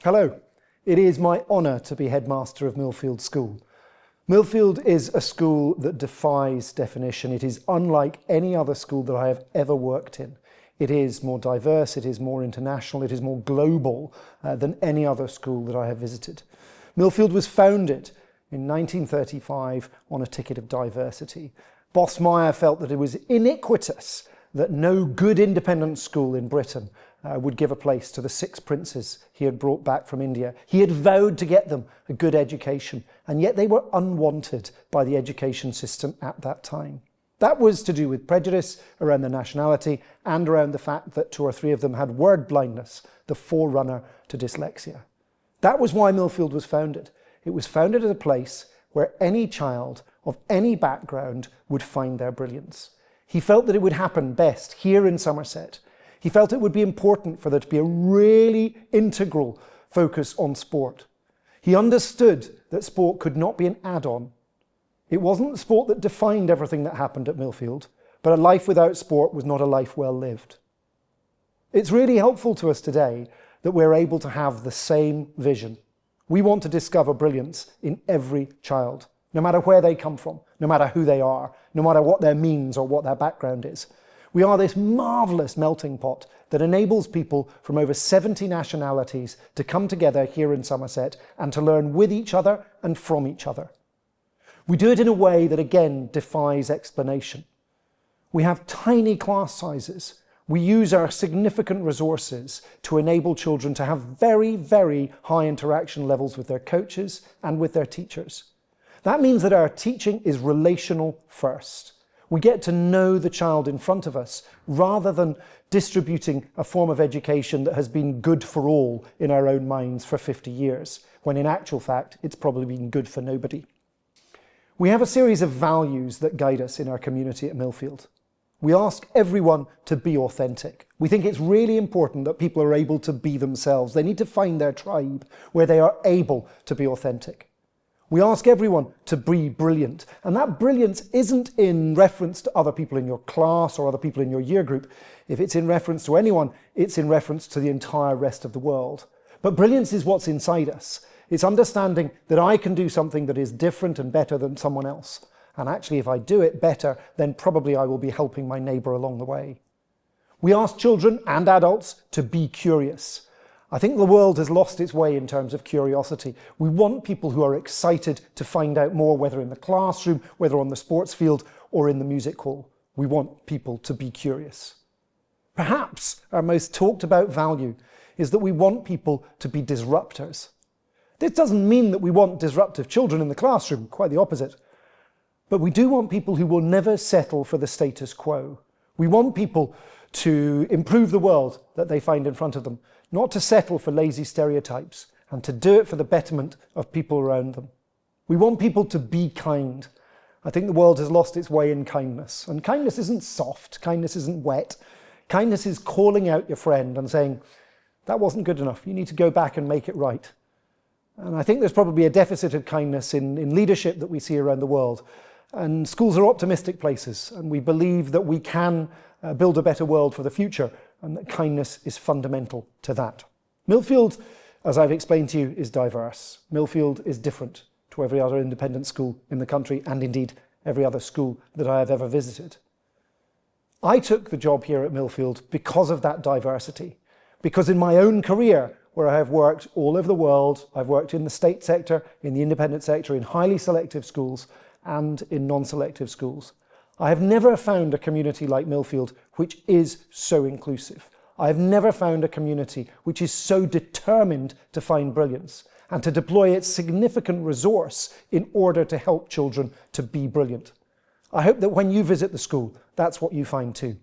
Hello, it is my honour to be headmaster of Millfield School. Millfield is a school that defies definition. It is unlike any other school that I have ever worked in. It is more diverse, it is more international, it is more global than any other school that I have visited. Millfield was founded in 1935 on a ticket of diversity. Boss Meyer felt that it was iniquitous that no good independent school in Britain would give a place to the 6 princes he had brought back from India. He had vowed to get them a good education, and yet they were unwanted by the education system at that time. That was to do with prejudice around their nationality and around the fact that 2 or 3 of them had word blindness, the forerunner to dyslexia. That was why Millfield was founded. It was founded as a place where any child of any background would find their brilliance. He felt that it would happen best here in Somerset. He felt it would be important for there to be a really integral focus on sport. He understood that sport could not be an add-on. It wasn't sport that defined everything that happened at Millfield, but a life without sport was not a life well lived. It's really helpful to us today that we're able to have the same vision. We want to discover brilliance in every child, no matter where they come from, no matter who they are, no matter what their means or what their background is. We are this marvellous melting pot that enables people from over 70 nationalities to come together here in Somerset and to learn with each other and from each other. We do it in a way that again defies explanation. We have tiny class sizes. We use our significant resources to enable children to have very, very high interaction levels with their coaches and with their teachers. That means that our teaching is relational first. We get to know the child in front of us rather than distributing a form of education that has been good for all in our own minds for 50 years, when in actual fact it's probably been good for nobody. We have a series of values that guide us in our community at Millfield. We ask everyone to be authentic. We think it's really important that people are able to be themselves. They need to find their tribe where they are able to be authentic. We ask everyone to be brilliant, and that brilliance isn't in reference to other people in your class or other people in your year group. If it's in reference to anyone, it's in reference to the entire rest of the world. But brilliance is what's inside us. It's understanding that I can do something that is different and better than someone else. And actually, if I do it better, then probably I will be helping my neighbour along the way. We ask children and adults to be curious. I think the world has lost its way in terms of curiosity. We want people who are excited to find out more, whether in the classroom, whether on the sports field, or in the music hall. We want people to be curious. Perhaps our most talked about value is that we want people to be disruptors. This doesn't mean that we want disruptive children in the classroom, quite the opposite. But we do want people who will never settle for the status quo. We want people to improve the world that they find in front of them, not to settle for lazy stereotypes, and to do it for the betterment of people around them. We want people to be kind. I think the world has lost its way in kindness. And kindness isn't soft, kindness isn't wet. Kindness is calling out your friend and saying, that wasn't good enough, you need to go back and make it right. And I think there's probably a deficit of kindness in leadership that we see around the world. And schools are optimistic places, and we believe that we can build a better world for the future, and that kindness is fundamental to that. Millfield, as I've explained to you, is diverse. Millfield is different to every other independent school in the country, and indeed every other school that I have ever visited. I took the job here at Millfield because of that diversity, because in my own career, where I have worked all over the world, I've worked in the state sector, in the independent sector, in highly selective schools, and in non-selective schools. I have never found a community like Millfield which is so inclusive. I have never found a community which is so determined to find brilliance and to deploy its significant resource in order to help children to be brilliant. I hope that when you visit the school, that's what you find too.